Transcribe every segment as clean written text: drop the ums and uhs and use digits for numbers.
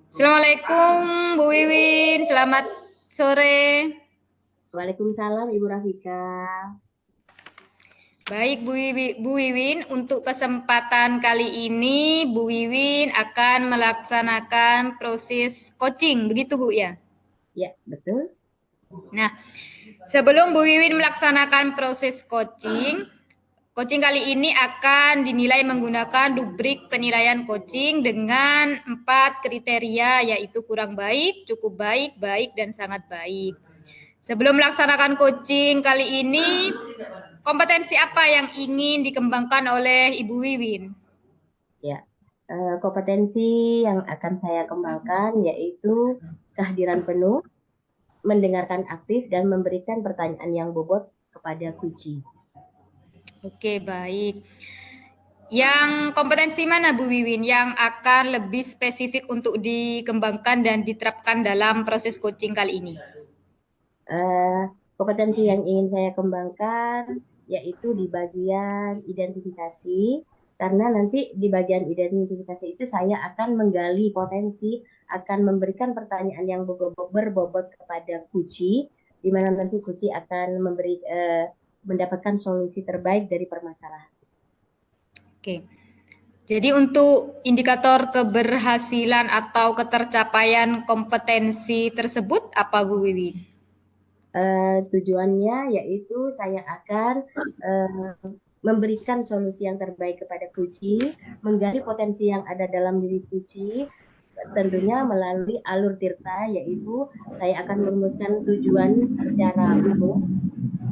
Assalamualaikum Bu Wiwin, selamat sore. Waalaikumsalam Ibu Rafika. Baik Bu Wiwin, untuk kesempatan kali ini Bu Wiwin akan melaksanakan proses coaching, begitu Bu ya? Ya, betul. Nah, sebelum Bu Wiwin melaksanakan proses coaching, coaching kali ini akan dinilai menggunakan rubrik penilaian coaching dengan 4 kriteria, yaitu kurang baik, cukup baik, baik, dan sangat baik. Sebelum melaksanakan coaching kali ini, kompetensi apa yang ingin dikembangkan oleh Ibu Wiwin? Ya, kompetensi yang akan saya kembangkan yaitu kehadiran penuh, mendengarkan aktif, dan memberikan pertanyaan yang bobot kepada kunci. Oke, baik. Yang kompetensi mana Bu Wiwin yang akan lebih spesifik untuk dikembangkan dan diterapkan dalam proses coaching kali ini? Kompetensi yang ingin saya kembangkan yaitu di bagian identifikasi, karena nanti di bagian identifikasi itu saya akan menggali potensi, akan memberikan pertanyaan yang berbobot kepada Kuci, di mana nanti Kuci akan mendapatkan solusi terbaik dari permasalahan. Oke. Jadi untuk indikator keberhasilan atau ketercapaian kompetensi tersebut apa Bu Wiwin? Tujuannya yaitu saya akan memberikan solusi yang terbaik kepada Kuci, menggali potensi yang ada dalam diri Kuci, tentunya melalui alur tirta, yaitu saya akan merumuskan tujuan secara umum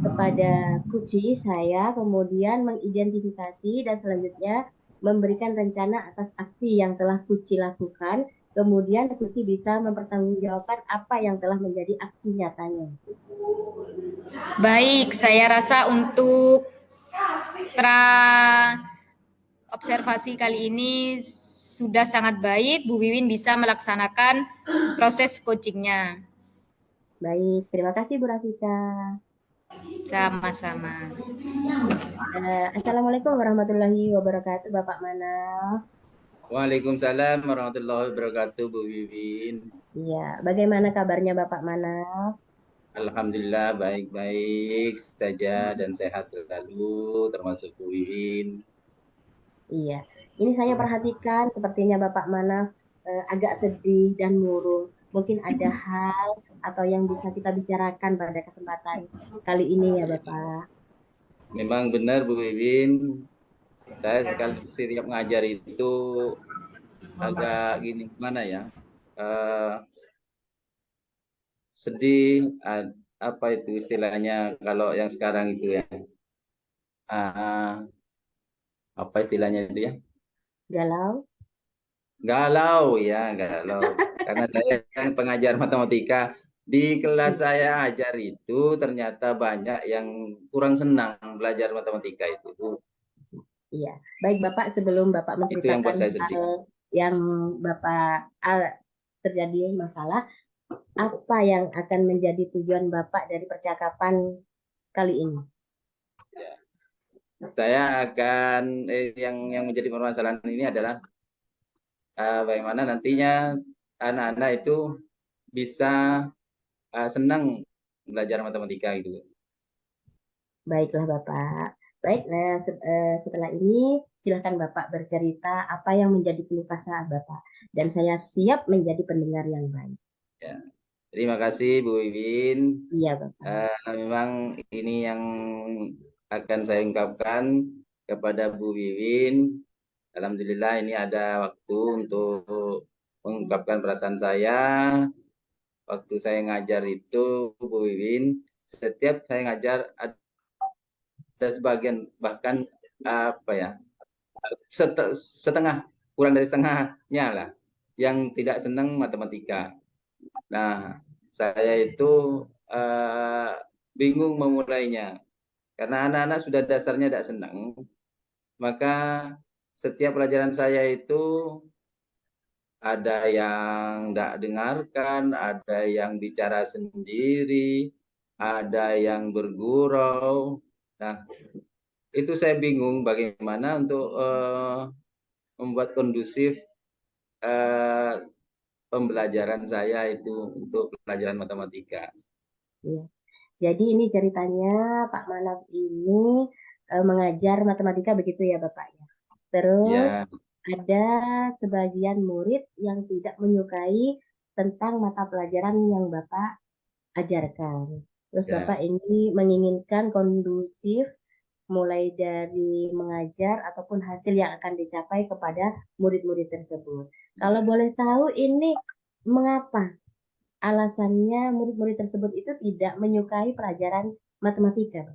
kepada Kuci saya, kemudian mengidentifikasi dan selanjutnya memberikan rencana atas aksi yang telah Kuci lakukan, kemudian Kuci bisa mempertanggungjawabkan apa yang telah menjadi aksi nyatanya. Baik, saya rasa untuk pra observasi kali ini sudah sangat baik. Bu Wiwin bisa melaksanakan proses coachingnya. Baik, terima kasih Bu Rafika. Sama-sama. Assalamualaikum warahmatullahi wabarakatuh, Bapak Manaf. Waalaikumsalam warahmatullahi wabarakatuh, Bu Wiwin. Iya, bagaimana kabarnya Bapak Manaf? Alhamdulillah baik-baik saja dan sehat selalu, termasuk Bu Wiwin. Iya, ini saya perhatikan sepertinya Bapak Manaf agak sedih dan murung. Mungkin ada hal atau yang bisa kita bicarakan pada kesempatan kali ini ya Bapak. Memang benar Bu Wiwin, saya sekali setiap ngajar itu agak gini mana ya, sedih, apa itu istilahnya kalau yang sekarang itu ya, apa istilahnya itu ya? Galau? Galau ya, galau. Karena saya kan pengajar matematika, di kelas saya ajar itu ternyata banyak yang kurang senang belajar matematika itu, Bu. Iya, baik Bapak, sebelum Bapak Itu yang buat menceritakan saya sedih. hal yang Bapak terjadi masalah, apa yang akan menjadi tujuan Bapak dari percakapan kali ini? Ya. Saya akan yang menjadi permasalahan ini adalah bagaimana nantinya anak-anak itu bisa senang belajar matematika gitu. Baiklah Bapak. Baik, nah, setelah ini silakan Bapak bercerita apa yang menjadi keluh kesah Bapak. Dan saya siap menjadi pendengar yang baik. Ya. Terima kasih Bu Wiwin. Iya Bapak. Memang ini yang akan saya ungkapkan kepada Bu Wiwin. Alhamdulillah ini ada waktu untuk mengungkapkan perasaan saya. Waktu saya ngajar itu, Bu Wiwin, setiap saya ngajar ada sebagian bahkan apa ya, setengah, kurang dari setengahnya lah yang tidak senang matematika. Nah, saya itu bingung memulainya karena anak-anak sudah dasarnya tidak senang, maka setiap pelajaran saya itu ada yang tidak dengarkan, ada yang bicara sendiri, ada yang bergurau. Nah, itu saya bingung bagaimana untuk membuat kondusif pembelajaran saya itu untuk pelajaran matematika. Ya. Jadi ini ceritanya Pak Manaf ini mengajar matematika begitu ya Bapak ya. Terus Ya, ada sebagian murid yang tidak menyukai tentang mata pelajaran yang Bapak ajarkan. Terus ya, Bapak ini menginginkan kondusif mulai dari mengajar ataupun hasil yang akan dicapai kepada murid-murid tersebut. Kalau ya, boleh tahu ini mengapa alasannya murid-murid tersebut itu tidak menyukai pelajaran matematika?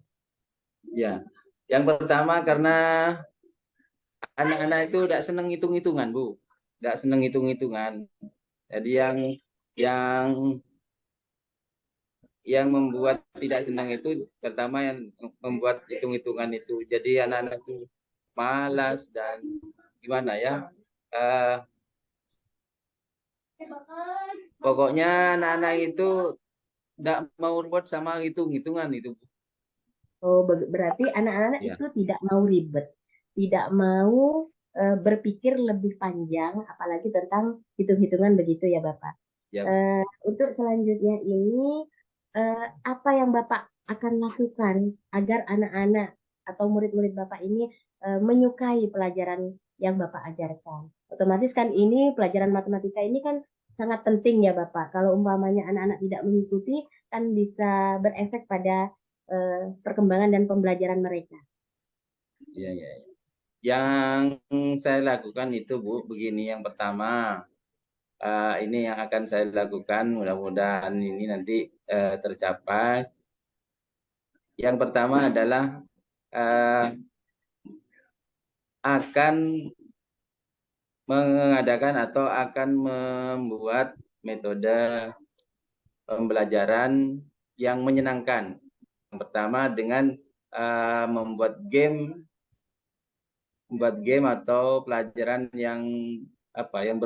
ya. Yang pertama karena anak-anak itu tidak senang hitung-hitungan, Bu. Tidak senang hitung-hitungan. Jadi yang yang membuat tidak senang itu pertama yang membuat hitung-hitungan itu. Jadi anak-anak itu malas dan gimana ya? Eh, Pokoknya anak-anak itu tidak mau buat sama hitung-hitungan itu. Oh, berarti anak-anak Ya, itu tidak mau ribet, tidak mau berpikir lebih panjang, apalagi tentang hitung-hitungan begitu ya Bapak. ya, Untuk selanjutnya ini, apa yang Bapak akan lakukan agar anak-anak atau murid-murid Bapak ini menyukai pelajaran yang Bapak ajarkan? Otomatis kan ini pelajaran matematika ini kan sangat penting ya Bapak. Kalau umpamanya anak-anak tidak mengikuti, kan bisa berefek pada perkembangan dan pembelajaran mereka. ya, ya. Yang saya lakukan itu, Bu, begini. Yang pertama, ini yang akan saya lakukan. Mudah-mudahan ini nanti tercapai. Yang pertama adalah eh, akan mengadakan atau akan membuat metode pembelajaran yang menyenangkan. Yang pertama dengan membuat game atau pelajaran yang apa yang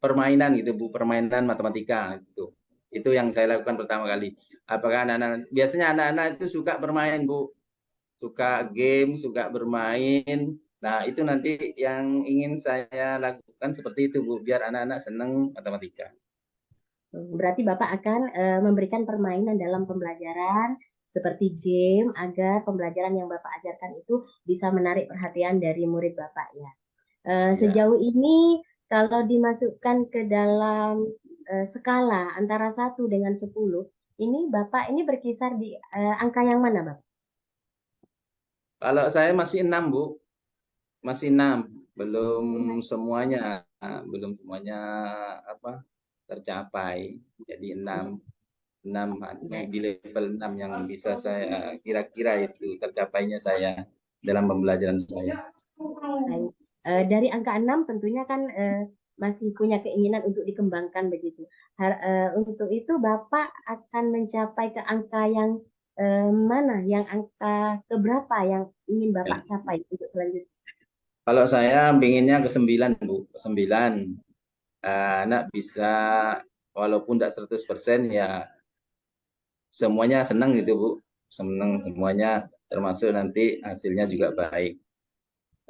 permainan gitu Bu, permainan matematika gitu. Itu yang saya lakukan pertama kali. Apakah anak-anak biasanya anak-anak itu suka bermain Bu, suka game, suka bermain. Nah, itu nanti yang ingin saya lakukan seperti itu Bu, biar anak-anak senang matematika. Berarti Bapak akan memberikan permainan dalam pembelajaran seperti game agar pembelajaran yang Bapak ajarkan itu bisa menarik perhatian dari murid Bapak ya. Ya. Sejauh ini kalau dimasukkan ke dalam skala antara 1 dengan 10, ini Bapak ini berkisar di angka yang mana, Bapak? Kalau saya masih 6 Bu, masih 6, belum semuanya, belum semuanya apa tercapai. Jadi 6 di level 6 yang bisa saya kira-kira itu tercapainya saya dalam pembelajaran saya. Baik. Dari angka 6 tentunya kan masih punya keinginan untuk dikembangkan begitu. Untuk itu Bapak akan mencapai ke angka yang mana? Yang angka keberapa yang ingin Bapak Ya. capai untuk selanjutnya? Kalau saya pinginnya ke 9 Bu, ke 9. Anak bisa walaupun tidak 100% ya semuanya senang gitu Bu. Senang semuanya termasuk nanti hasilnya juga baik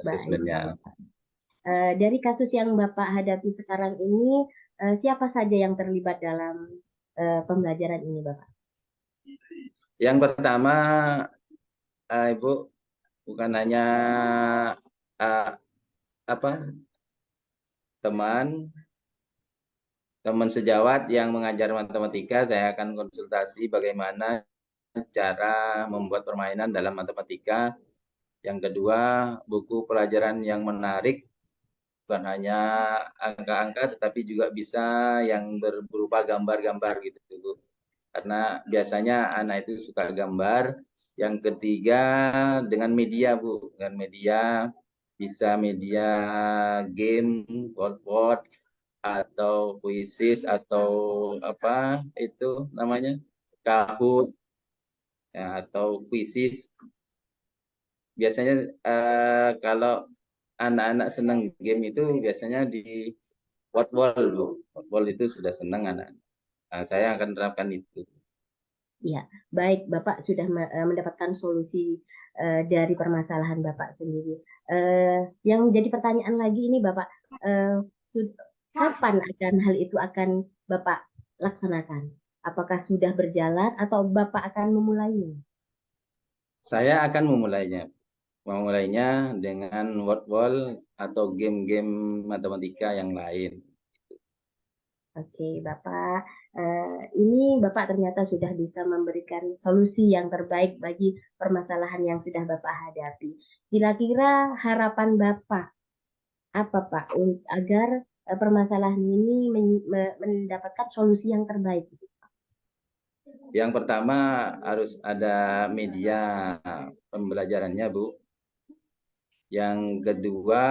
Baik, asesmennya. baik. Dari kasus yang Bapak hadapi sekarang ini, siapa saja yang terlibat dalam pembelajaran ini, Bapak? Yang pertama Ibu bukan hanya uh, apa teman teman sejawat yang mengajar matematika, saya akan konsultasi bagaimana cara membuat permainan dalam matematika. Yang kedua, buku pelajaran yang menarik, bukan hanya angka-angka, tetapi juga bisa yang berupa gambar-gambar gitu, Bu. Karena biasanya anak itu suka gambar. Yang ketiga, dengan media, Bu. Dengan media, bisa media game, board, atau puisis, atau apa itu namanya, Kahoot, ya, atau puisis. Biasanya kalau anak-anak senang game itu biasanya di Wordwall, Bu. Wordwall itu sudah senang anak. Nah, saya akan terapkan itu. Ya, baik, Bapak sudah mendapatkan solusi dari permasalahan Bapak sendiri. Yang jadi pertanyaan lagi ini, Bapak, kapan hal itu akan Bapak laksanakan? Apakah sudah berjalan atau Bapak akan memulainya? Saya akan memulainya dengan word wall atau game-game matematika yang lain. Oke, Bapak. Ini Bapak ternyata sudah bisa memberikan solusi yang terbaik bagi permasalahan yang sudah Bapak hadapi. Kira-kira harapan Bapak apa, Pak, agar permasalahan ini mendapatkan solusi yang terbaik? Yang pertama harus ada media pembelajarannya, Bu. Yang kedua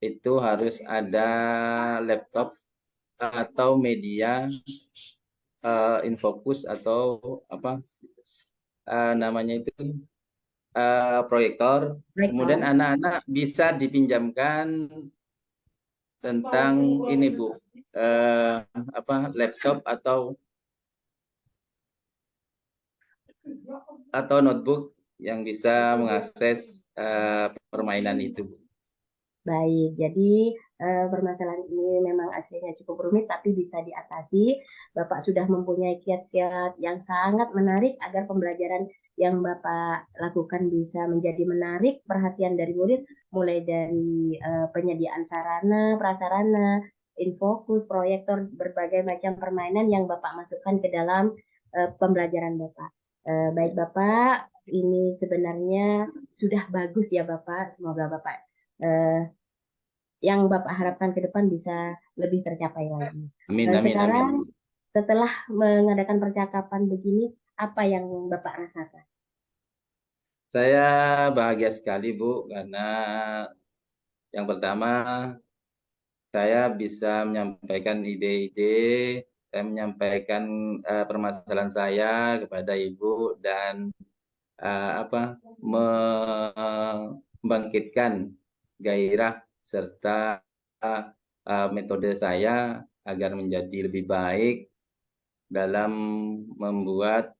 itu harus ada laptop atau media infocus atau apa namanya itu proyektor. Kemudian anak-anak bisa dipinjamkan tentang ini, Bu, laptop atau notebook yang bisa mengakses permainan itu, Bu. Baik, jadi permasalahan ini memang aslinya cukup rumit, tapi bisa diatasi. Bapak sudah mempunyai kiat-kiat yang sangat menarik agar pembelajaran yang Bapak lakukan bisa menjadi menarik perhatian dari murid, mulai dari penyediaan sarana, prasarana, infokus, proyektor, berbagai macam permainan yang Bapak masukkan ke dalam pembelajaran Bapak. Baik Bapak, ini sebenarnya sudah bagus ya Bapak. Semoga Bapak yang Bapak harapkan ke depan bisa lebih tercapai lagi. Amin, amin, Sekarang amin. setelah mengadakan percakapan begini, apa yang Bapak rasakan? Saya bahagia sekali, Bu, karena yang pertama saya bisa menyampaikan ide-ide, saya menyampaikan permasalahan saya kepada Ibu dan membangkitkan gairah serta metode saya agar menjadi lebih baik dalam membuat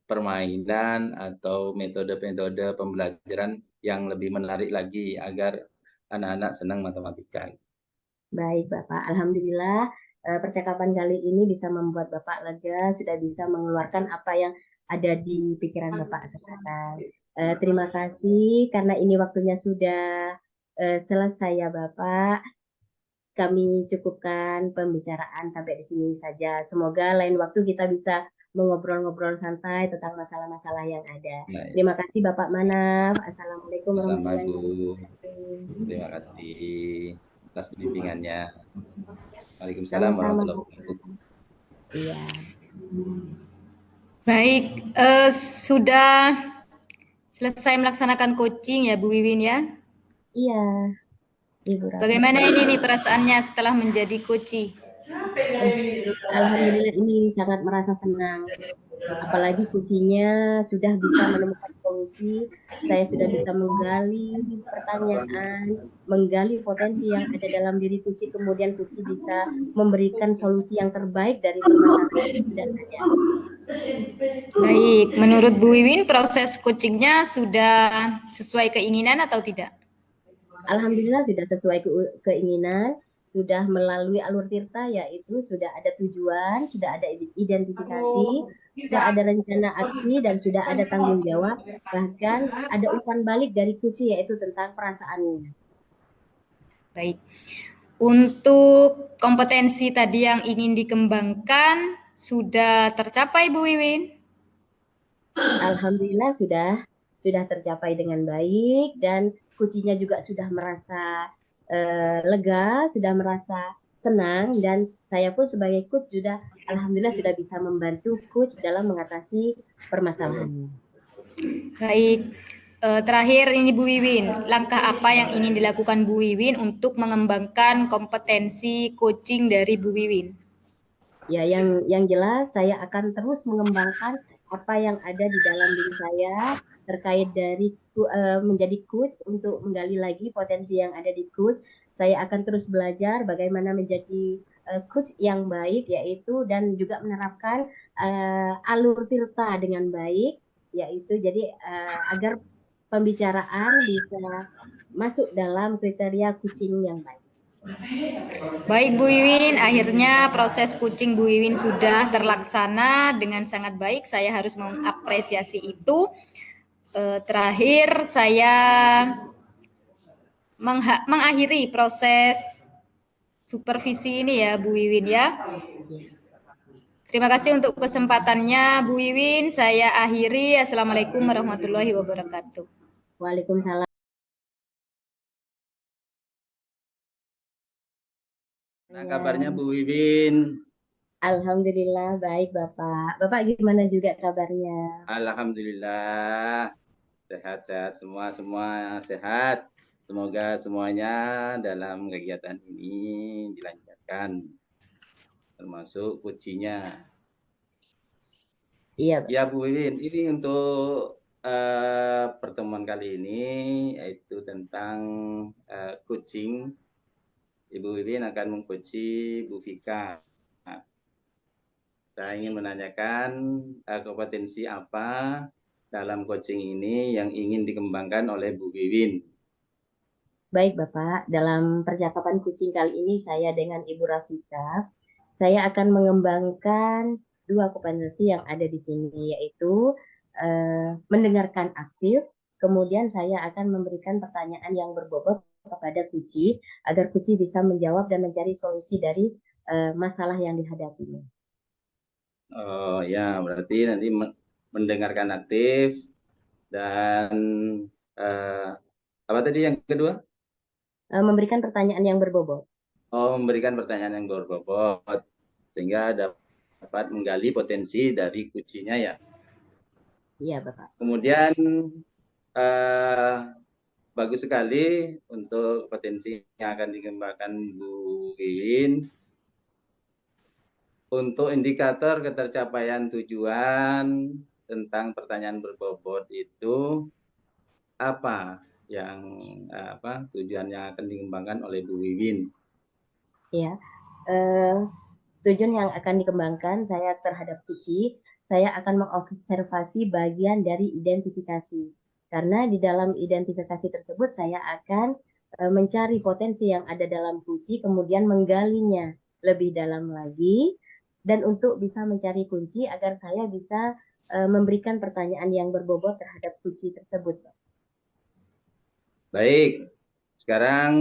permainan atau metode-metode pembelajaran yang lebih menarik lagi agar anak-anak senang matematika. Baik Bapak, Alhamdulillah percakapan kali ini bisa membuat Bapak lega, sudah bisa mengeluarkan apa yang ada di pikiran Bapak sekarang. Terima kasih karena ini waktunya sudah selesai ya Bapak. Kami cukupkan pembicaraan sampai di sini saja. Semoga lain waktu kita bisa mengobrol-ngobrol santai tentang masalah-masalah yang ada. Nah, Terima kasih Bapak Manaf. Assalamualaikum bersama warahmatullahi Bu. wabarakatuh. Terima kasih atas bimbingannya. Waalaikumsalam Sama-sama. warahmatullahi wabarakatuh. Iya. Baik, sudah selesai melaksanakan coaching ya Bu Wiwin ya. Iya, Ibu Ratna. Bagaimana ini nih perasaannya setelah menjadi coaching? Alhamdulillah ini sangat merasa senang. Apalagi kuncinya sudah bisa menemukan solusi, saya sudah bisa menggali pertanyaan, menggali potensi yang ada dalam diri Kuci, kemudian Kuci bisa memberikan solusi yang terbaik dari permasalahan yang sudah ada. Baik, menurut Bu Wiwin proses coachingnya sudah sesuai keinginan atau tidak? Alhamdulillah sudah sesuai keinginan, sudah melalui alur tirta, yaitu sudah ada tujuan, sudah ada identifikasi, sudah ada rencana aksi, dan sudah ada tanggung jawab, bahkan ada umpan balik dari Kuci yaitu tentang perasaannya. Baik, untuk kompetensi tadi yang ingin dikembangkan sudah tercapai Bu Wiwin? Alhamdulillah sudah tercapai dengan baik dan Kucinya juga sudah merasa lega, sudah merasa senang, dan saya pun sebagai coach sudah alhamdulillah sudah bisa membantu coach dalam mengatasi permasalahannya. Baik, terakhir ini Bu Wiwin, langkah apa yang ingin dilakukan Bu Wiwin untuk mengembangkan kompetensi coaching dari Bu Wiwin? Ya, yang jelas saya akan terus mengembangkan apa yang ada di dalam diri saya terkait dari menjadi coach, untuk menggali lagi potensi yang ada di coach. Saya akan terus belajar bagaimana menjadi coach yang baik, yaitu dan juga menerapkan alur tirta dengan baik, yaitu jadi agar pembicaraan bisa masuk dalam kriteria coaching yang baik. Baik Bu Wiwin, akhirnya proses kucing Bu Wiwin sudah terlaksana dengan sangat baik. Saya harus mengapresiasi itu. Terakhir saya mengakhiri proses supervisi ini ya Bu Wiwin ya. Terima kasih untuk kesempatannya Bu Wiwin. Saya akhiri. Assalamualaikum warahmatullahi wabarakatuh. Waalaikumsalam. Nah, kabarnya Bu Wiwin? Alhamdulillah baik Bapak. Bapak gimana juga kabarnya? Alhamdulillah sehat-sehat semua sehat. Semoga semuanya dalam kegiatan ini dilancarkan, termasuk kucinya. Iya, Ya Bu Wiwin, ini untuk pertemuan kali ini yaitu tentang kucing. Ibu Wiwin akan mengcoaching Bu Vika. Nah, saya ingin menanyakan kompetensi apa dalam coaching ini yang ingin dikembangkan oleh Bu Wiwin. baik Bapak. Dalam percakapan kucing kali ini saya dengan Ibu Rafika, saya akan mengembangkan dua kompetensi yang ada di sini, yaitu mendengarkan aktif, kemudian saya akan memberikan pertanyaan yang berbobot kepada kucing agar kucing bisa menjawab dan mencari solusi dari masalah yang dihadapinya. Oh ya, berarti nanti mendengarkan aktif dan apa tadi yang kedua? Memberikan pertanyaan yang berbobot. Oh, memberikan pertanyaan yang berbobot sehingga dapat menggali potensi dari kucingnya ya. Iya, Bapak. Kemudian bagus sekali untuk potensi yang akan dikembangkan Bu Wiwin. Untuk indikator ketercapaian tujuan tentang pertanyaan berbobot itu apa yang tujuan yang akan dikembangkan oleh Bu Wiwin? Ya, tujuan yang akan dikembangkan saya terhadap kucing, saya akan mengobservasi bagian dari identifikasi. Karena di dalam identifikasi tersebut saya akan mencari potensi yang ada dalam kucing, kemudian menggalinya lebih dalam lagi, dan untuk bisa mencari kunci agar saya bisa memberikan pertanyaan yang berbobot terhadap kucing tersebut. Baik, sekarang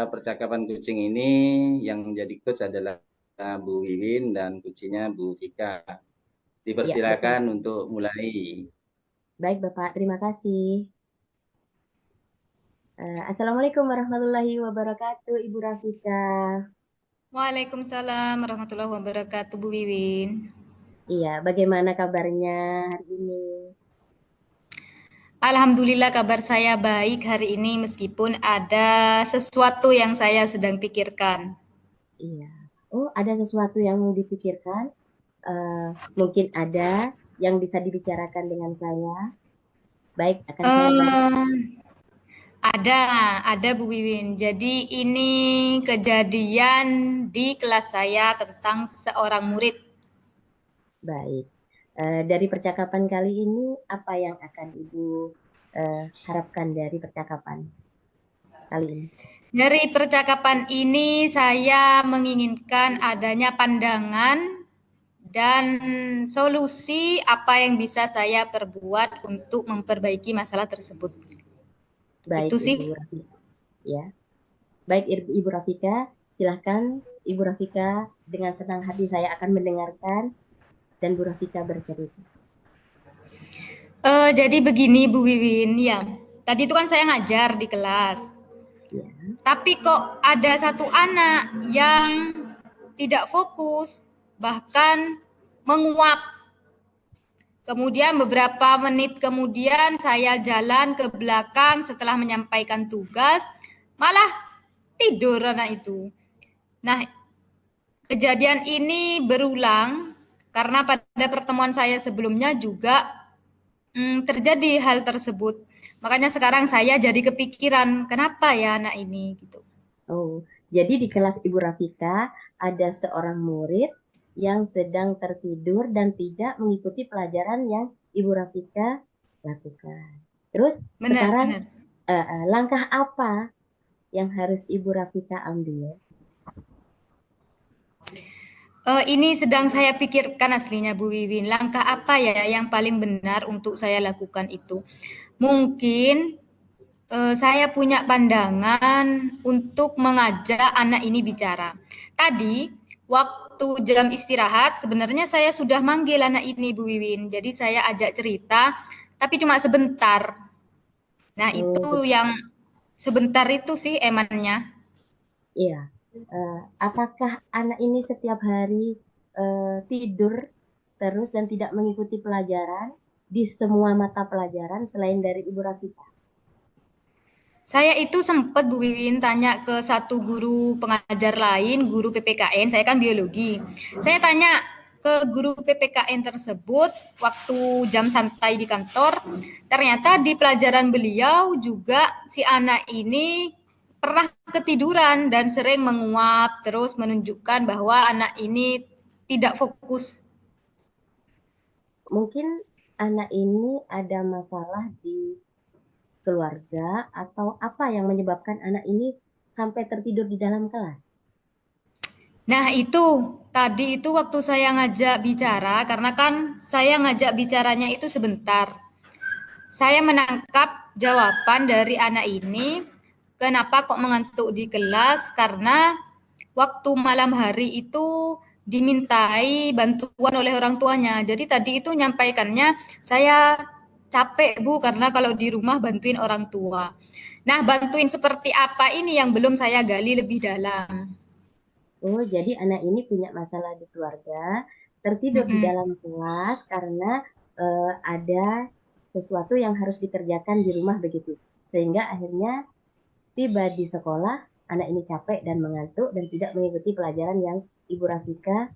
percakapan kucing ini yang menjadi coach adalah Bu Wiwin dan kucingnya Bu Vika. Dipersilakan Ya, untuk mulai. baik Bapak, terima kasih. Assalamualaikum warahmatullahi wabarakatuh, Ibu Rafika. Waalaikumsalam warahmatullahi wabarakatuh Bu Wiwin. Iya, bagaimana kabarnya hari ini? Alhamdulillah kabar saya baik hari ini meskipun ada sesuatu yang saya sedang pikirkan. Iya. Oh, ada sesuatu yang dipikirkan? Mungkin ada yang bisa dibicarakan dengan saya. Baik, akan saya bantu. Ada Bu Wiwin. Jadi ini kejadian di kelas saya tentang seorang murid. Baik. Dari percakapan kali ini, apa yang akan Ibu harapkan dari percakapan kali ini? Dari percakapan ini saya menginginkan adanya pandangan dan solusi apa yang bisa saya perbuat untuk memperbaiki masalah tersebut. Baik, Itu sih. Ibu Rafika. Ya. Baik, Ibu Rafika, silahkan Ibu Rafika, dengan senang hati saya akan mendengarkan dan Bu Rafika bercerita. Jadi begini Bu Wiwin, ya. Tadi itu kan saya ngajar di kelas. Ya. Tapi kok ada satu anak yang tidak fokus, bahkan menguap. Kemudian beberapa menit kemudian saya jalan ke belakang setelah menyampaikan tugas, malah tidur anak itu. Nah, kejadian ini berulang karena pada pertemuan saya sebelumnya juga terjadi hal tersebut. Makanya sekarang saya jadi kepikiran, kenapa ya anak ini gitu. Oh, jadi di kelas Ibu Rafika ada seorang murid yang sedang tertidur dan tidak mengikuti pelajaran yang Ibu Rafika lakukan. Terus Benar, sekarang benar. langkah apa yang harus Ibu Rafika ambil? Ini sedang saya pikirkan aslinya Bu Wiwin. Langkah apa ya yang paling benar untuk saya lakukan itu? Mungkin saya punya pandangan untuk mengajak anak ini bicara. Tadi waktu jam istirahat sebenarnya saya sudah manggil anak ini Bu Wiwin. Jadi saya ajak cerita, tapi cuma sebentar. Nah itu Oh, yang sebentar itu sih emannya. iya. Apakah anak ini setiap hari tidur terus dan tidak mengikuti pelajaran di semua mata pelajaran selain dari Ibu Rafika? Saya itu sempat Bu Wiwin tanya ke satu guru pengajar lain, guru PPKN, saya kan biologi. Saya tanya ke guru PPKN tersebut waktu jam santai di kantor, ternyata di pelajaran beliau juga si anak ini pernah ketiduran dan sering menguap, terus menunjukkan bahwa anak ini tidak fokus. Mungkin anak ini ada masalah di keluarga atau apa yang menyebabkan anak ini sampai tertidur di dalam kelas? Nah itu tadi itu waktu saya ngajak bicara, karena kan saya ngajak bicaranya itu sebentar. Saya menangkap jawaban dari anak ini, kenapa kok mengantuk di kelas, karena waktu malam hari itu dimintai bantuan oleh orang tuanya. Jadi tadi itu nyampaikannya, saya capek Bu, karena kalau di rumah bantuin orang tua. Nah, bantuin seperti apa ini yang belum saya gali lebih dalam. Oh, jadi anak ini punya masalah di keluarga, tertidur di Mm-mm. dalam kelas karena ada sesuatu yang harus dikerjakan di rumah begitu. Sehingga akhirnya tiba di sekolah, anak ini capek dan mengantuk dan tidak mengikuti pelajaran yang Ibu Rafika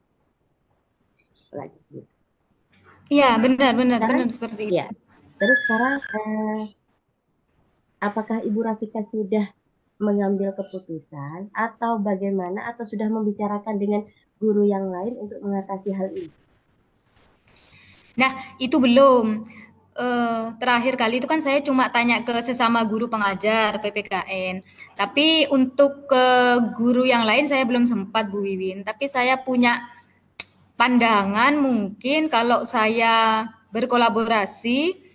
lagi. Iya, benar, benar, Sekarang, benar seperti itu. ya. Terus sekarang, apakah Ibu Rafika sudah mengambil keputusan atau bagaimana atau sudah membicarakan dengan guru yang lain untuk mengatasi hal ini? Nah, itu belum. Terakhir kali itu kan saya cuma tanya ke sesama guru pengajar PPKN. Tapi untuk ke guru yang lain saya belum sempat Bu Wiwin. Tapi saya punya pandangan mungkin kalau saya berkolaborasi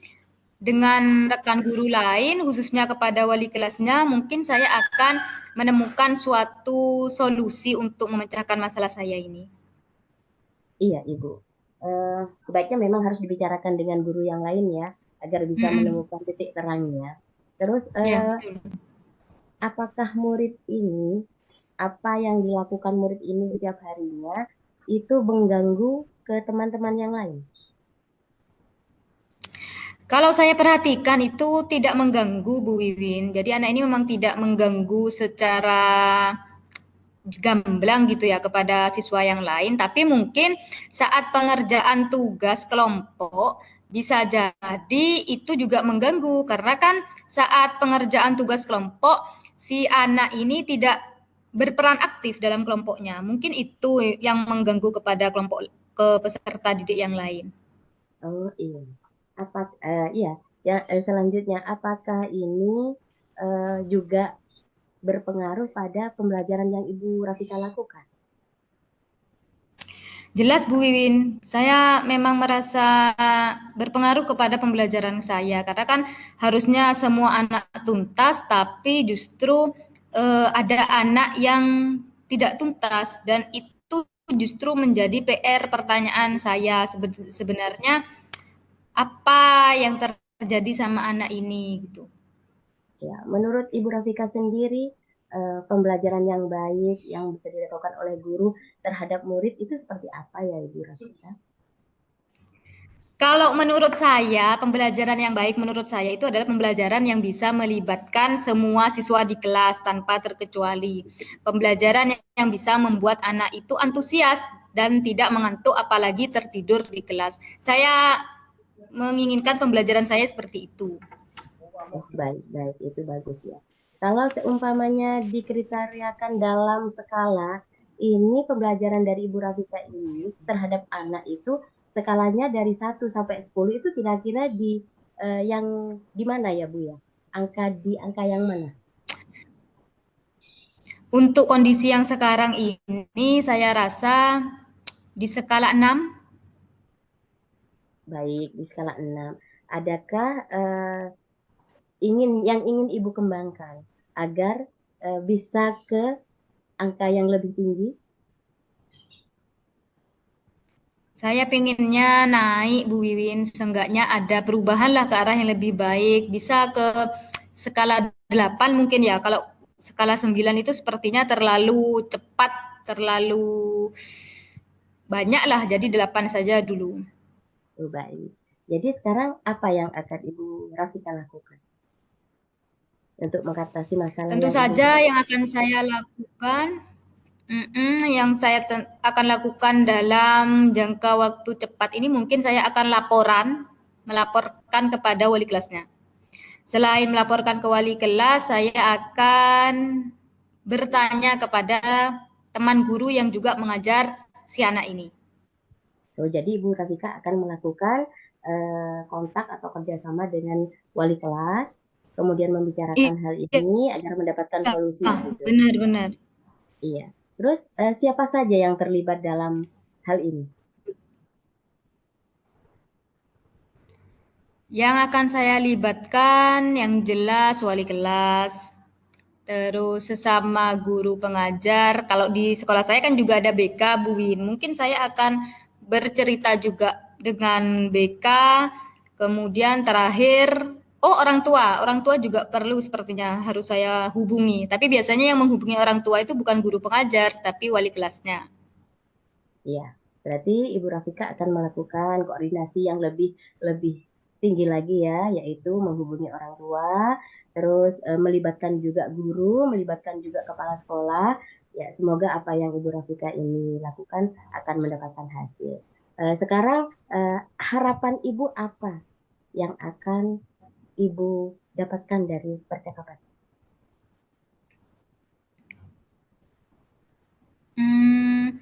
dengan rekan guru lain, khususnya kepada wali kelasnya, mungkin saya akan menemukan suatu solusi untuk memecahkan masalah saya ini. Iya, Ibu. Sebaiknya memang harus dibicarakan dengan guru yang lain ya, agar bisa Mm-mm. menemukan titik terangnya. Terus, Ya, betul. apakah murid ini, apa yang dilakukan murid ini setiap harinya, itu mengganggu ke teman-teman yang lain? Kalau saya perhatikan itu tidak mengganggu Bu Wiwin. Jadi anak ini memang tidak mengganggu secara gamblang gitu ya kepada siswa yang lain, tapi mungkin saat pengerjaan tugas kelompok bisa jadi itu juga mengganggu karena kan saat pengerjaan tugas kelompok si anak ini tidak berperan aktif dalam kelompoknya. Mungkin itu yang mengganggu kepada kelompok ke peserta didik yang lain. Oh iya. Iya. Ya, selanjutnya, apakah ini juga berpengaruh pada pembelajaran yang Ibu Rafika lakukan? Jelas Bu Wiwin, saya memang merasa berpengaruh kepada pembelajaran saya karena kan harusnya semua anak tuntas, tapi justru ada anak yang tidak tuntas dan itu justru menjadi PR pertanyaan saya sebenarnya apa yang terjadi sama anak ini gitu. Ya, menurut Ibu Rafika sendiri, pembelajaran yang baik yang bisa dilakukan oleh guru terhadap murid itu seperti apa ya, Ibu Rafika? Kalau menurut saya, pembelajaran yang baik menurut saya itu adalah pembelajaran yang bisa melibatkan semua siswa di kelas tanpa terkecuali. Pembelajaran yang bisa membuat anak itu antusias dan tidak mengantuk apalagi tertidur di kelas. Saya menginginkan pembelajaran saya seperti itu. Oh, baik, baik, itu bagus ya. Kalau seumpamanya dikriteriakan dalam skala, ini pembelajaran dari Ibu Rafika ini terhadap anak itu skalanya dari 1 sampai 10 itu kira-kira di yang di mana ya Bu ya? Angka di angka yang mana? Untuk kondisi yang sekarang ini saya rasa di skala 6. Baik, di skala 6. Adakah ingin Ibu kembangkan agar bisa ke angka yang lebih tinggi? Saya pengennya naik Bu Wiwin, seenggaknya ada perubahan lah ke arah yang lebih baik. Bisa ke skala 8 mungkin ya. Kalau skala 9 itu sepertinya terlalu cepat, terlalu banyak lah. Jadi 8 saja dulu. Oh, baik. Jadi sekarang apa yang akan Ibu Rafika lakukan untuk mengatasi masalah Tentu yang saja Ibu? yang akan saya lakukan, yang saya akan lakukan dalam jangka waktu cepat ini mungkin saya akan melaporkan kepada wali kelasnya. Selain melaporkan ke wali kelas, saya akan bertanya kepada teman guru yang juga mengajar si anak ini. Oh, jadi Ibu Rafika akan melakukan kontak atau kerjasama dengan wali kelas, kemudian membicarakan hal Iya, ini agar mendapatkan solusi begitu. benar-benar. Iya. Terus siapa saja yang terlibat dalam hal ini? Yang akan saya libatkan yang jelas wali kelas, terus sesama guru pengajar. Kalau di sekolah saya kan juga ada BK, Bu Win. Mungkin saya akan bercerita juga dengan BK. Kemudian terakhir, orang tua. Orang tua juga perlu sepertinya harus saya hubungi. Tapi biasanya yang menghubungi orang tua itu bukan guru pengajar, tapi wali kelasnya. Iya. Berarti Ibu Rafika akan melakukan koordinasi yang lebih lebih tinggi lagi ya, yaitu menghubungi orang tua, terus melibatkan juga guru, melibatkan juga kepala sekolah. Ya, semoga apa yang Ibu Rafika ini lakukan akan mendapatkan hasil. Sekarang harapan Ibu apa yang akan Ibu dapatkan dari percakapan? Hmm,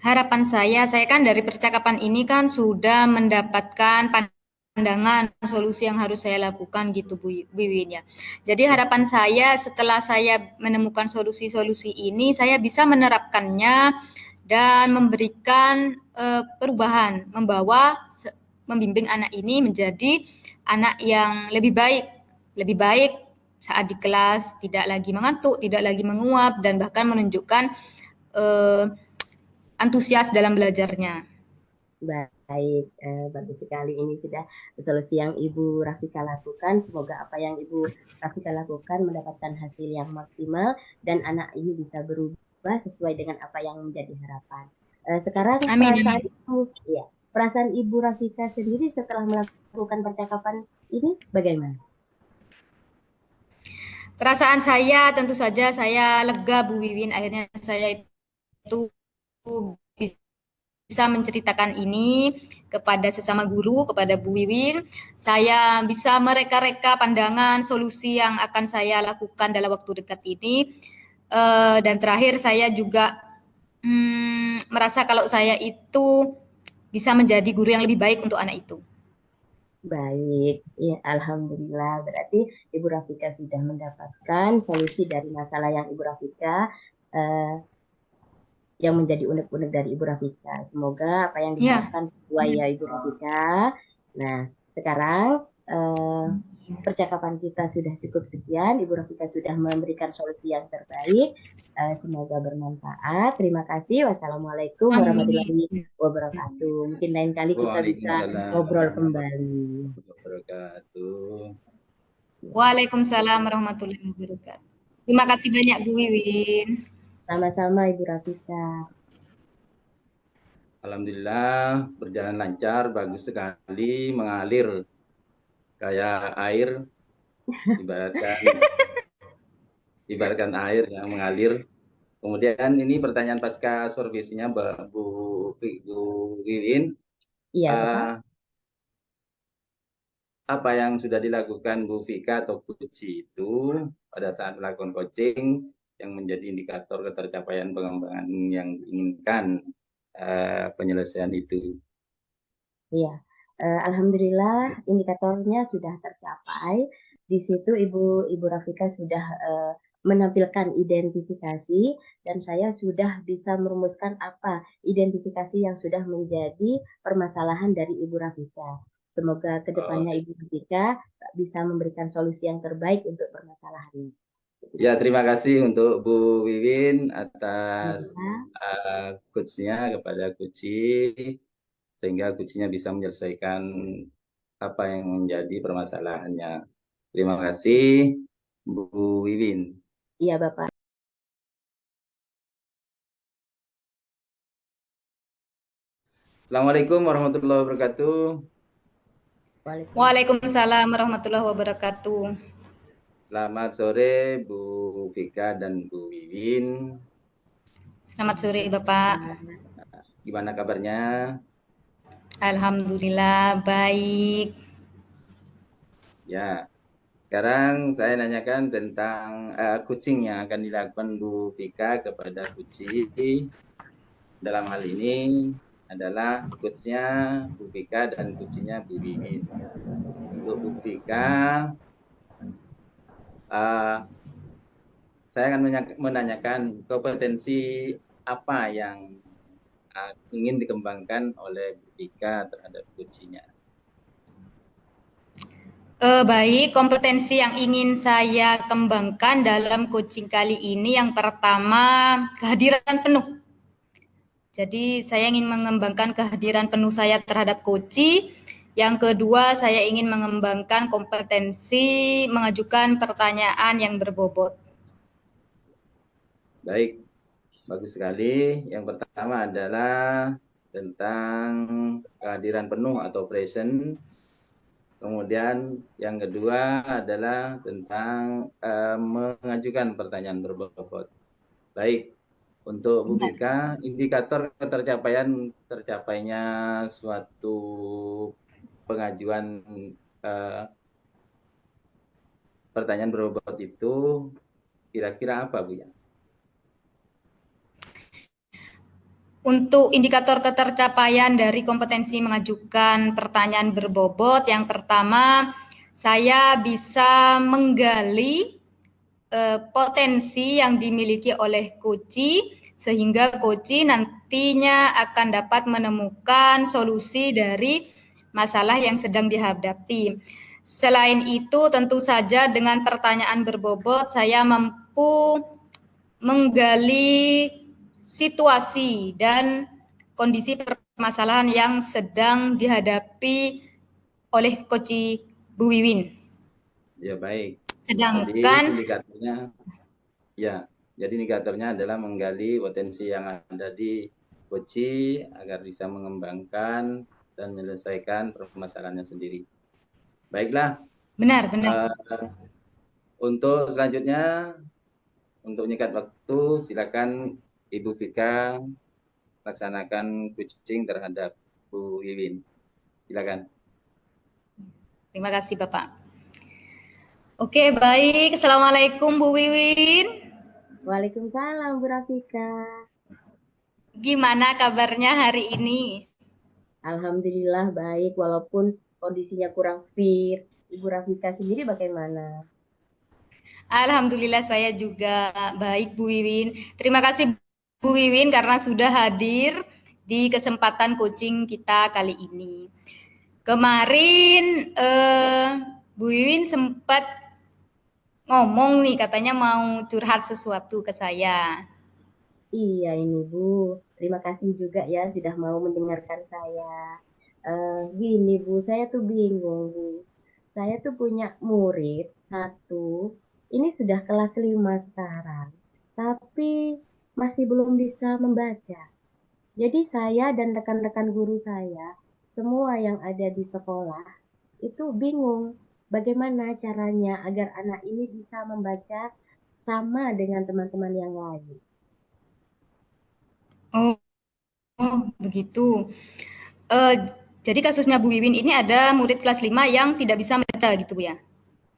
Harapan saya kan dari percakapan ini kan sudah mendapatkan pandangan solusi yang harus saya lakukan gitu Bu Wiwin ya. Jadi harapan saya setelah saya menemukan solusi-solusi ini, saya bisa menerapkannya dan memberikan perubahan, membimbing anak ini menjadi anak yang lebih baik saat di kelas, tidak lagi mengantuk, tidak lagi menguap, dan bahkan menunjukkan eh, antusias dalam belajarnya. Baik, bagus sekali. Ini sudah solusi yang Ibu Rafika lakukan. Semoga apa yang Ibu Rafika lakukan mendapatkan hasil yang maksimal dan anak ini bisa berubah sesuai dengan apa yang menjadi harapan. Sekarang Amin, amin. perasaan Ibu Rafika sendiri setelah melakukan percakapan ini bagaimana? Perasaan saya tentu saja saya lega Bu Wiwin. Akhirnya saya itu bisa menceritakan ini kepada sesama guru, kepada Bu Wiwin. Saya bisa mereka-reka pandangan solusi yang akan saya lakukan dalam waktu dekat ini. Dan terakhir saya juga merasa kalau saya itu bisa menjadi guru yang lebih baik untuk anak itu. Baik, ya Alhamdulillah. Berarti Ibu Rafika sudah mendapatkan solusi dari masalah yang Ibu Rafika eh, yang menjadi unek-unek dari Ibu Rafika. Semoga apa yang Ya, diharapkan sesuai ya Ibu Rafika. Nah, sekarang percakapan kita sudah cukup sekian. Ibu Rafika sudah memberikan solusi yang terbaik. Semoga bermanfaat. Terima kasih. Wassalamualaikum warahmatullahi amin. wabarakatuh. Mungkin lain kali kita bisa Waalaikumsalam ngobrol kembali. warahmatullahi wabarakatuh. Waalaikumsalam warahmatullahi wabarakatuh. Terima kasih banyak Bu Wiwin. Sama-sama Ibu Rafika. Alhamdulillah berjalan lancar, bagus sekali, mengalir kayak air, ibaratkan ibaratkan air yang mengalir. Kemudian ini pertanyaan pasca supervisinya Bu Wiwin, Iya, Bapak. uh, apa yang sudah dilakukan Bu Vika atau Puji itu pada saat melakukan coaching yang menjadi indikator ketercapaian pengembangan yang diinginkan penyelesaian itu. Iya, Alhamdulillah indikatornya sudah tercapai. Di situ Ibu Rafika sudah menampilkan identifikasi dan saya sudah bisa merumuskan apa identifikasi yang sudah menjadi permasalahan dari Ibu Rafika. Semoga kedepannya Ibu Rafika bisa memberikan solusi yang terbaik untuk permasalahannya. Ya, terima kasih untuk Bu Wiwin atas Ya. coachnya kepada Kuci, sehingga Kucinya bisa menyelesaikan apa yang menjadi permasalahannya. Terima kasih, Bu Wiwin. Iya, Bapak. Assalamualaikum warahmatullahi wabarakatuh. Waalaikumsalam warahmatullahi wabarakatuh. Selamat sore Bu Vika dan Bu Wiwin. Selamat sore Bapak. Gimana kabarnya? Alhamdulillah baik. Ya, sekarang saya nanyakan tentang coaching yang akan dilakukan Bu Vika kepada Kuci. Dalam hal ini adalah coachnya Bu Vika dan coachnya Bu Wiwin. Untuk Bu Vika, saya akan menanyakan kompetensi apa yang ingin dikembangkan oleh Bu Vika terhadap coachnya. Baik, kompetensi yang ingin saya kembangkan dalam coaching kali ini yang pertama kehadiran penuh. Jadi saya ingin mengembangkan kehadiran penuh saya terhadap coaching. Yang kedua, saya ingin mengembangkan kompetensi mengajukan pertanyaan yang berbobot. Baik, bagus sekali. Yang pertama adalah tentang kehadiran penuh atau present. Kemudian yang kedua adalah tentang mengajukan pertanyaan berbobot. Baik, untuk Bu Vika, indikator tercapainya suatu pengajuan pertanyaan berbobot itu kira-kira apa, Bu ya? Untuk indikator ketercapaian dari kompetensi mengajukan pertanyaan berbobot, yang pertama saya bisa menggali potensi yang dimiliki oleh coachee sehingga coachee nantinya akan dapat menemukan solusi dari masalah yang sedang dihadapi. Selain itu, tentu saja dengan pertanyaan berbobot saya mampu menggali situasi dan kondisi permasalahan yang sedang dihadapi oleh coachee Bu Wiwin. Ya, baik. Sedangkan jadi indikatornya adalah menggali potensi yang ada di coachee agar bisa mengembangkan dan menyelesaikan permasalahannya sendiri. Baiklah. Benar. Untuk selanjutnya, untuk menyikat waktu, silakan Ibu Vika laksanakan coaching terhadap Bu Wiwin. Silakan. Terima kasih Bapak. Oke, baik. Assalamualaikum Bu Wiwin. Waalaikumsalam Bu Rafika. Gimana kabarnya hari ini? Alhamdulillah baik, walaupun kondisinya kurang fit. Ibu Rafika sendiri bagaimana? Alhamdulillah saya juga baik Bu Wiwin. Terima kasih Bu Wiwin karena sudah hadir di kesempatan coaching kita kali ini. Kemarin Bu Wiwin sempat ngomong nih katanya mau curhat sesuatu ke saya. Iya ini Bu, terima kasih juga ya sudah mau mendengarkan saya. Gini Bu, saya tuh bingung Bu. Saya tuh punya murid satu, ini sudah kelas 5 sekarang, tapi masih belum bisa membaca. Jadi saya dan rekan-rekan guru saya, semua yang ada di sekolah, itu bingung bagaimana caranya agar anak ini bisa membaca sama dengan teman-teman yang lain. Oh begitu. Jadi kasusnya Bu Wiwin ini ada murid kelas 5 yang tidak bisa membaca gitu Bu ya?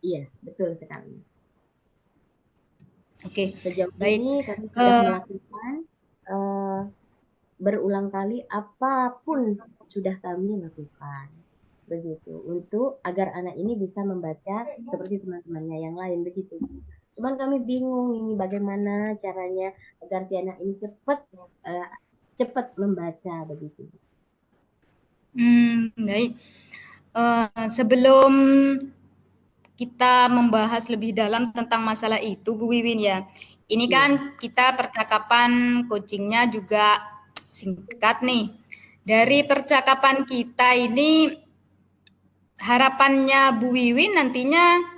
Iya, betul sekali. Oke, Sejauh baik. ini kami sudah melakukan berulang kali apapun sudah kami lakukan. Begitu, untuk agar anak ini bisa membaca seperti teman-temannya yang lain begitu. Cuman kami bingung ini bagaimana caranya agar si anak ini cepat membaca begitu. Baik. Sebelum kita membahas lebih dalam tentang masalah itu, Bu Wiwin ya. Ini kan kita percakapan coachingnya juga singkat nih. Dari percakapan kita ini, harapannya Bu Wiwin nantinya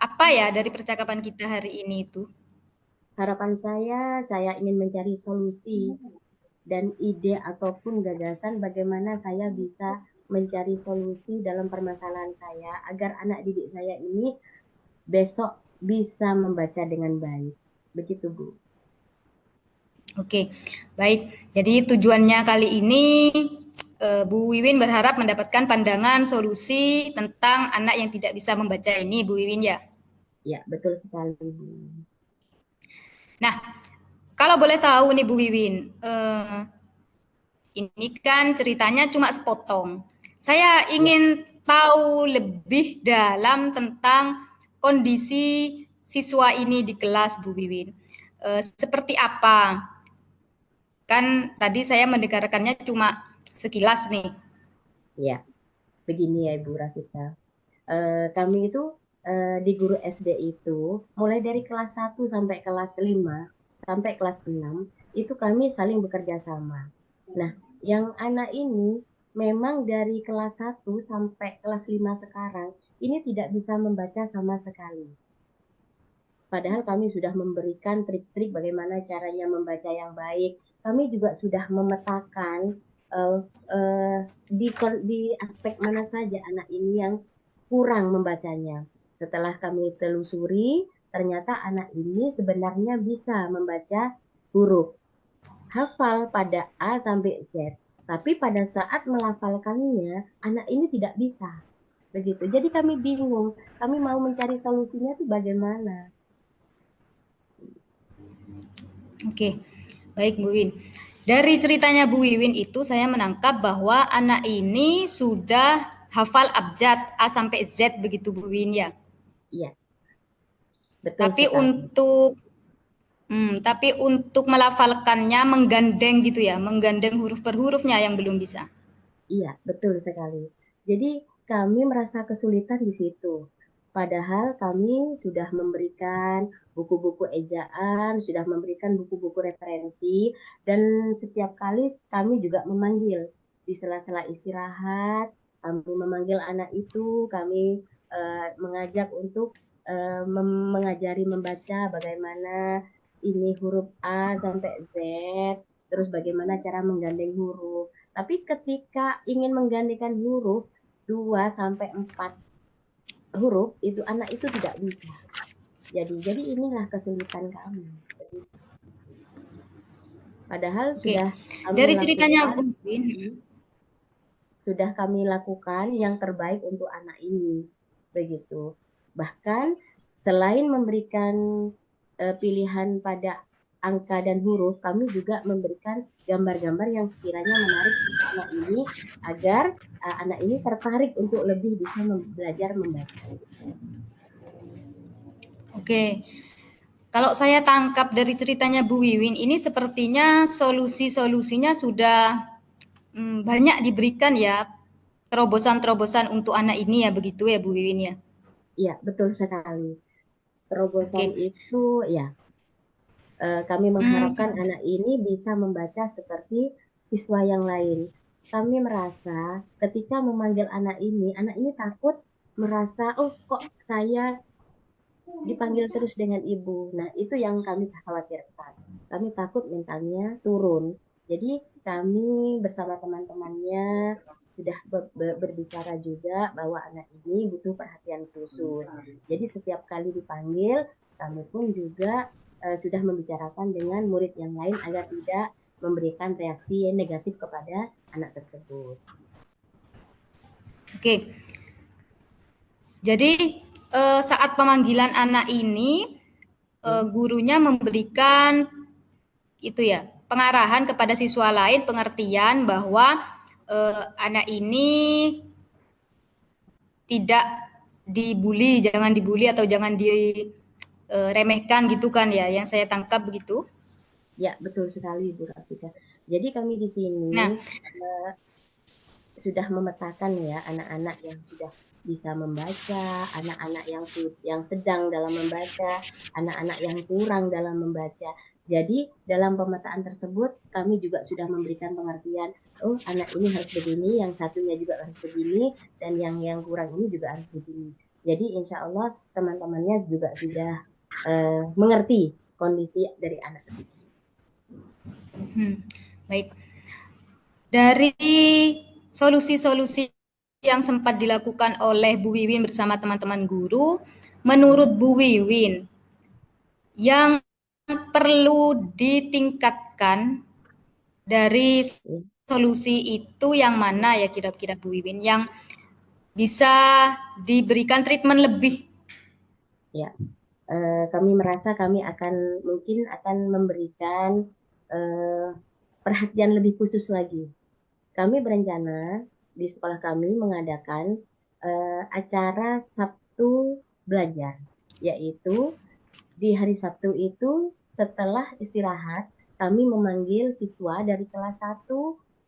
apa ya dari percakapan kita hari ini itu? Harapan saya ingin mencari solusi dan ide ataupun gagasan bagaimana saya bisa mencari solusi dalam permasalahan saya agar anak didik saya ini besok bisa membaca dengan baik. Begitu, Bu. Oke, baik. Jadi tujuannya kali ini Bu Wiwin berharap mendapatkan pandangan solusi tentang anak yang tidak bisa membaca ini, Bu Wiwin ya? Ya, betul sekali, Bu. Nah, kalau boleh tahu nih Bu Wiwin, ini kan ceritanya cuma sepotong. Saya ingin tahu lebih dalam tentang kondisi siswa ini di kelas, Bu Wiwin. Seperti apa? Kan tadi saya mendengarkannya cuma sekilas nih. Ya, begini ya Ibu Rafika. Kami itu di guru SD itu mulai dari kelas 1 sampai kelas 5 sampai kelas 6 itu kami saling bekerja sama. Nah, yang anak ini memang dari kelas 1 sampai kelas 5 sekarang ini tidak bisa membaca sama sekali. Padahal kami sudah memberikan trik-trik bagaimana caranya membaca yang baik. Kami juga sudah memetakan di aspek mana saja anak ini yang kurang membacanya. Setelah kami telusuri, ternyata anak ini sebenarnya bisa membaca huruf. Hafal pada A sampai Z. Tapi pada saat melafalkannya, anak ini tidak bisa. Begitu. Jadi kami bingung. Kami mau mencari solusinya itu bagaimana. Oke, baik Bu Wiwin. Dari ceritanya Bu Wiwin itu saya menangkap bahwa anak ini sudah hafal abjad A sampai Z begitu Bu Wiwin ya? Iya. Betul Tapi sekali. tapi untuk melafalkannya menggandeng gitu ya, menggandeng huruf per hurufnya yang belum bisa. Iya, betul sekali. Jadi kami merasa kesulitan di situ. Padahal kami sudah memberikan buku-buku ejaan, sudah memberikan buku-buku referensi, dan setiap kali kami juga memanggil di sela-sela istirahat, kami memanggil anak itu, kami mengajak untuk mengajari membaca bagaimana ini huruf A sampai Z, terus bagaimana cara menggandeng huruf. Tapi ketika ingin menggantikan huruf 2 sampai 4 huruf itu anak itu tidak bisa. Jadi inilah kesulitan kami. Padahal sudah kami dari ceritanya Bu sudah kami lakukan yang terbaik untuk anak ini. Begitu. Bahkan selain memberikan pilihan pada angka dan huruf, kami juga memberikan gambar-gambar yang sekiranya menarik untuk anak ini agar anak ini tertarik untuk lebih bisa belajar membaca. Oke. Kalau saya tangkap dari ceritanya Bu Wiwin, ini sepertinya solusi-solusinya sudah banyak diberikan ya, terobosan-terobosan untuk anak ini ya, begitu ya Bu Wiwin ya? Iya, betul sekali. Terobosan itu ya, kami mengharapkan anak ini bisa membaca seperti siswa yang lain. Kami merasa ketika memanggil anak ini takut merasa, oh kok saya dipanggil terus dengan ibu. Nah, itu yang kami khawatirkan. Kami takut mentalnya turun. Jadi kami bersama teman-temannya sudah berbicara juga bahwa anak ini butuh perhatian khusus. Jadi setiap kali dipanggil, kami pun juga sudah membicarakan dengan murid yang lain agar tidak memberikan reaksi negatif kepada anak tersebut. Oke. Jadi saat pemanggilan anak ini gurunya memberikan itu ya pengarahan kepada siswa lain, pengertian bahwa anak ini tidak dibully, jangan dibully atau jangan diremehkan gitu kan ya, yang saya tangkap begitu. Ya, betul sekali Bu Rafika. Jadi kami di sini Nah, sudah memetakan ya anak-anak yang sudah bisa membaca, anak-anak yang sedang dalam membaca, anak-anak yang kurang dalam membaca. Jadi dalam pemetaan tersebut kami juga sudah memberikan pengertian, oh anak ini harus begini, yang satunya juga harus begini, dan yang kurang ini juga harus begini. Jadi insya Allah teman-temannya juga sudah mengerti kondisi dari anak tersebut. Baik. Dari solusi-solusi yang sempat dilakukan oleh Bu Wiwin bersama teman-teman guru, menurut Bu Wiwin, yang perlu ditingkatkan dari solusi itu yang mana ya kira-kira Bu Wiwin, yang bisa diberikan treatment lebih? Ya, kami merasa kami mungkin akan memberikan perhatian lebih khusus lagi. Kami berencana di sekolah kami mengadakan acara Sabtu belajar, yaitu di hari Sabtu itu setelah istirahat kami memanggil siswa dari kelas 1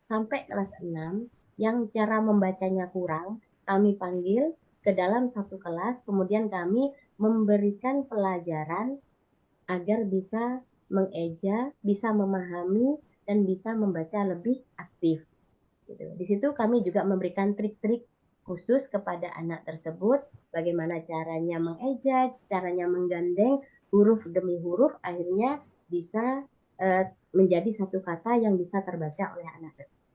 sampai kelas 6 yang cara membacanya kurang, kami panggil ke dalam satu kelas, kemudian kami memberikan pelajaran agar bisa mengeja, bisa memahami, dan bisa membaca lebih aktif. Gitu. Di situ kami juga memberikan trik-trik khusus kepada anak tersebut, bagaimana caranya mengeja, caranya menggandeng huruf demi huruf, akhirnya bisa menjadi satu kata yang bisa terbaca oleh anak tersebut.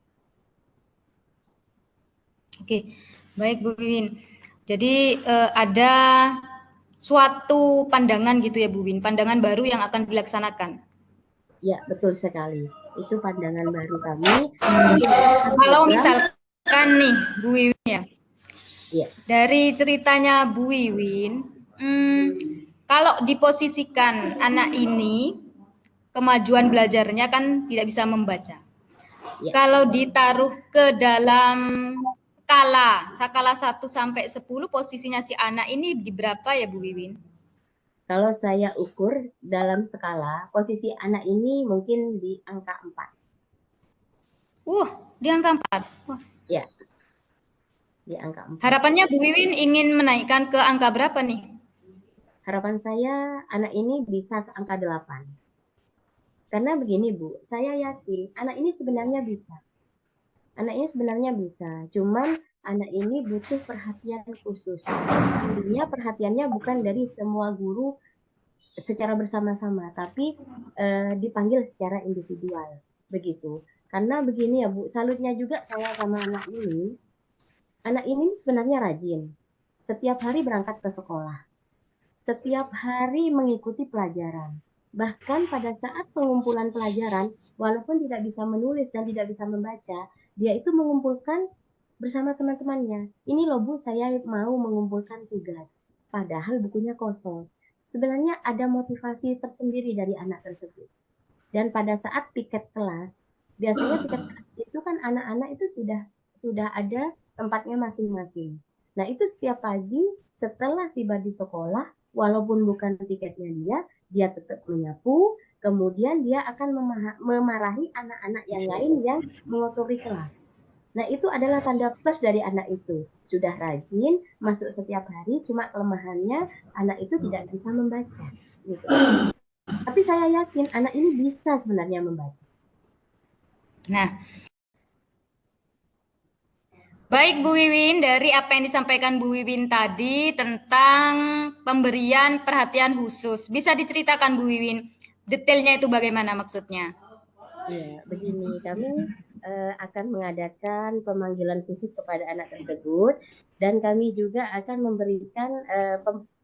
Oke, baik Bu Wiwin. Jadi ada suatu pandangan gitu ya Bu Win, pandangan baru yang akan dilaksanakan. Ya, betul sekali. Itu pandangan baru kami. Kalau misalkan nih Bu Wiwin ya, ya. Dari ceritanya Bu Wiwin, kalau diposisikan anak ini, kemajuan belajarnya kan tidak bisa membaca. Ya. Kalau ditaruh ke dalam skala 1 sampai 10, posisinya si anak ini di berapa ya Bu Wiwin? Kalau saya ukur dalam skala, posisi anak ini mungkin di angka 4. Di angka 4. Wah. Ya. Di angka 4. Harapannya Bu Wiwin ingin menaikkan ke angka berapa nih? Harapan saya anak ini bisa ke angka 8. Karena begini Bu, saya yakin anak ini sebenarnya bisa. Anak ini sebenarnya bisa, cuman anak ini butuh perhatian khusus. Intinya perhatiannya bukan dari semua guru secara bersama-sama, tapi dipanggil secara individual, begitu. Karena begini ya Bu, salutnya juga saya sama anak ini. Anak ini sebenarnya rajin. Setiap hari berangkat ke sekolah. Setiap hari mengikuti pelajaran. Bahkan pada saat pengumpulan pelajaran, walaupun tidak bisa menulis dan tidak bisa membaca, dia itu mengumpulkan bersama teman-temannya. Ini loh Bu, saya mau mengumpulkan tugas. Padahal bukunya kosong. Sebenarnya ada motivasi tersendiri dari anak tersebut. Dan pada saat piket kelas, biasanya piket kelas itu kan anak-anak itu sudah ada tempatnya masing-masing. Nah itu setiap pagi setelah tiba di sekolah, walaupun bukan tiketnya dia tetap menyapu, kemudian dia akan memarahi anak-anak yang lain yang mengotori kelas. Nah itu adalah tanda plus dari anak itu. Sudah rajin, masuk setiap hari, cuma kelemahannya anak itu tidak bisa membaca. Gitu. Tapi saya yakin anak ini bisa sebenarnya membaca. Nah, baik Bu Wiwin, dari apa yang disampaikan Bu Wiwin tadi tentang pemberian perhatian khusus, bisa diceritakan Bu Wiwin detailnya itu bagaimana maksudnya? Ya, begini, kami akan mengadakan pemanggilan khusus kepada anak tersebut dan kami juga akan memberikan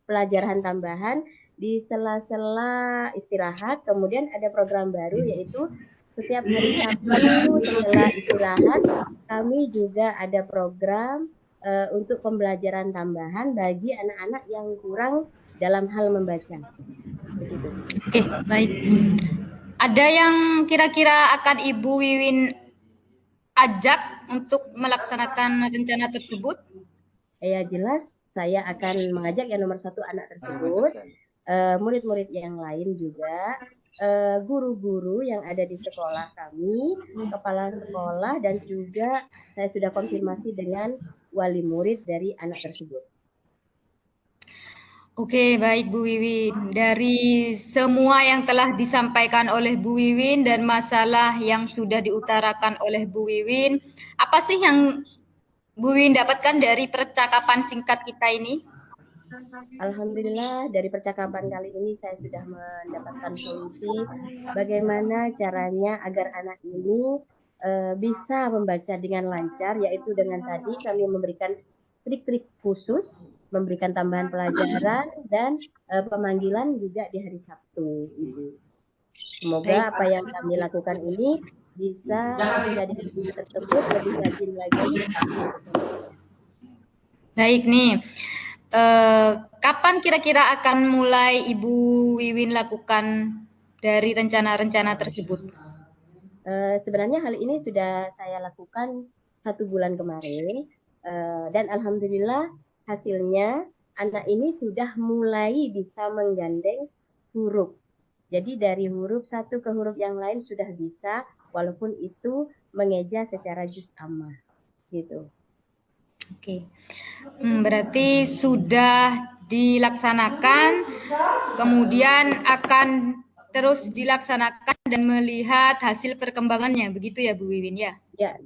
pelajaran tambahan di sela-sela istirahat. Kemudian ada program baru yaitu setiap hari Sabtu setelah istirahat kami juga ada program untuk pembelajaran tambahan bagi anak-anak yang kurang dalam hal membaca. Begitu. Oke, baik. Ada yang kira-kira akan Ibu Wiwin ajak untuk melaksanakan rencana tersebut? Ya jelas saya akan mengajak yang nomor 1 anak tersebut murid-murid yang lain juga, guru-guru yang ada di sekolah kami, kepala sekolah, dan juga saya sudah konfirmasi dengan wali murid dari anak tersebut. Oke, baik Bu Wiwin. Dari semua yang telah disampaikan oleh Bu Wiwin dan masalah yang sudah diutarakan oleh Bu Wiwin, apa sih yang Bu Wiwin dapatkan dari percakapan singkat kita ini? Alhamdulillah dari percakapan kali ini saya sudah mendapatkan solusi bagaimana caranya agar anak ini bisa membaca dengan lancar, yaitu dengan tadi kami memberikan trik-trik khusus, memberikan tambahan pelajaran dan pemanggilan juga di hari Sabtu, Ibu. Semoga apa yang kami lakukan ini bisa menjadikan guru tersebut lebih rajin lagi. Baik nih, kapan kira-kira akan mulai Ibu Wiwin lakukan dari rencana-rencana tersebut? Sebenarnya hal ini sudah saya lakukan 1 bulan kemarin, dan alhamdulillah hasilnya anak ini sudah mulai bisa menggandeng huruf. Jadi dari huruf satu ke huruf yang lain sudah bisa, walaupun itu mengeja secara juz ammah, gitu. Oke, berarti sudah dilaksanakan, kemudian akan terus dilaksanakan dan melihat hasil perkembangannya, begitu ya Bu Wiwin ya? Ya,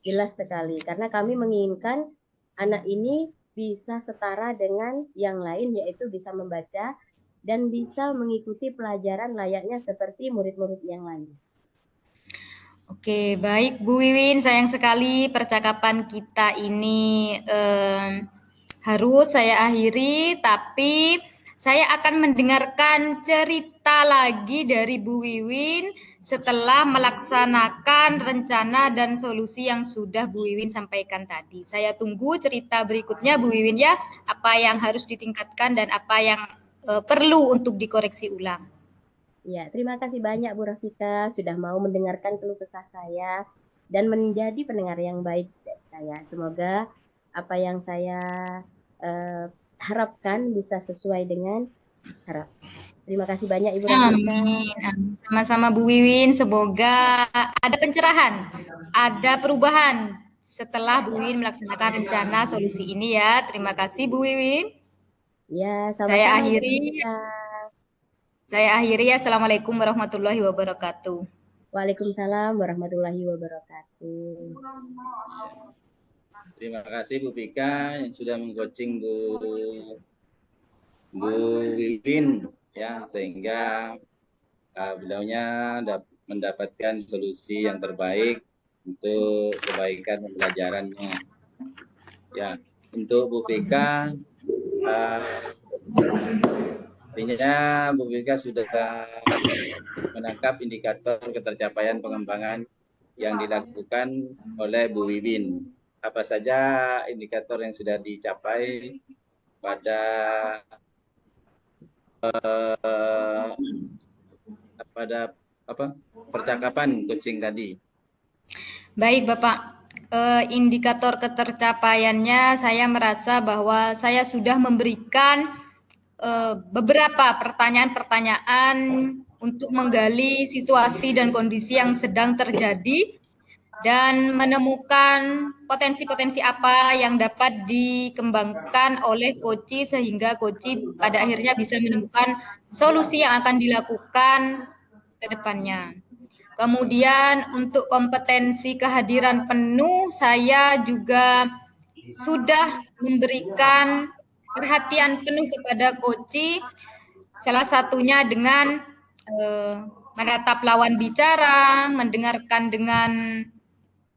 jelas sekali. Karena kami menginginkan anak ini bisa setara dengan yang lain, yaitu bisa membaca dan bisa mengikuti pelajaran layaknya seperti murid-murid yang lain. Oke, baik Bu Wiwin, sayang sekali percakapan kita ini harus saya akhiri, tapi saya akan mendengarkan cerita lagi dari Bu Wiwin setelah melaksanakan rencana dan solusi yang sudah Bu Wiwin sampaikan tadi. Saya tunggu cerita berikutnya Bu Wiwin ya, apa yang harus ditingkatkan dan apa yang perlu untuk dikoreksi ulang. Ya, terima kasih banyak Bu Rafika sudah mau mendengarkan keluh kesah saya dan menjadi pendengar yang baik dari saya. Semoga apa yang saya harapkan bisa sesuai dengan harap. Terima kasih banyak Ibu Rafika. Amin. Sama-sama Bu Wiwin, semoga ada pencerahan, ada perubahan setelah Bu Wiwin melaksanakan rencana solusi ini ya. Terima kasih Bu Wiwin. Ya, sama-sama. Saya akhiri. Assalamualaikum warahmatullahi wabarakatuh. Waalaikumsalam warahmatullahi wabarakatuh. Terima kasih Bu Vika yang sudah mengcoaching Bu Wiwin ya, sehingga beliaunya mendapatkan solusi yang terbaik untuk kebaikan pembelajarannya. Ya, untuk Bu Vika, artinya Bu Vika sudah menangkap indikator ketercapaian pengembangan yang dilakukan oleh Bu Wiwin. Apa saja indikator yang sudah dicapai pada percakapan coaching tadi? Baik Bapak, indikator ketercapaiannya saya merasa bahwa saya sudah memberikan beberapa pertanyaan-pertanyaan untuk menggali situasi dan kondisi yang sedang terjadi dan menemukan potensi-potensi apa yang dapat dikembangkan oleh coach sehingga coach pada akhirnya bisa menemukan solusi yang akan dilakukan ke depannya. Kemudian untuk kompetensi kehadiran penuh saya juga sudah memberikan perhatian penuh kepada coach, salah satunya dengan menatap lawan bicara, mendengarkan dengan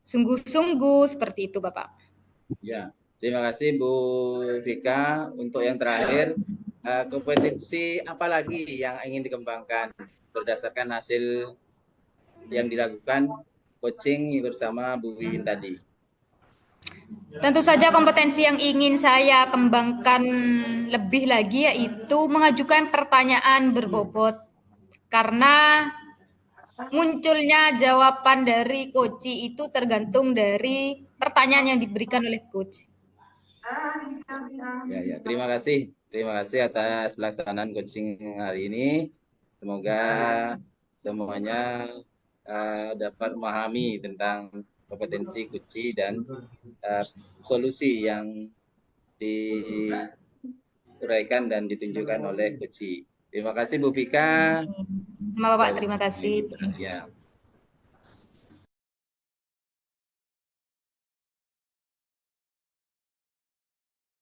sungguh-sungguh, seperti itu Bapak. Ya, terima kasih Bu Vika. Untuk yang terakhir, kompetensi apa lagi yang ingin dikembangkan berdasarkan hasil yang dilakukan coaching bersama Bu Wiwin tadi? Tentu saja kompetensi yang ingin saya kembangkan lebih lagi yaitu mengajukan pertanyaan berbobot, karena munculnya jawaban dari coach itu tergantung dari pertanyaan yang diberikan oleh coach. Ya, terima kasih atas pelaksanaan coaching hari ini. Semoga semuanya dapat memahami tentang kompetensi Kuci dan solusi yang diuraikan dan ditunjukkan oleh Kuci. Terima kasih Bu Vika. Sama Bapak, terima kasih. Ya.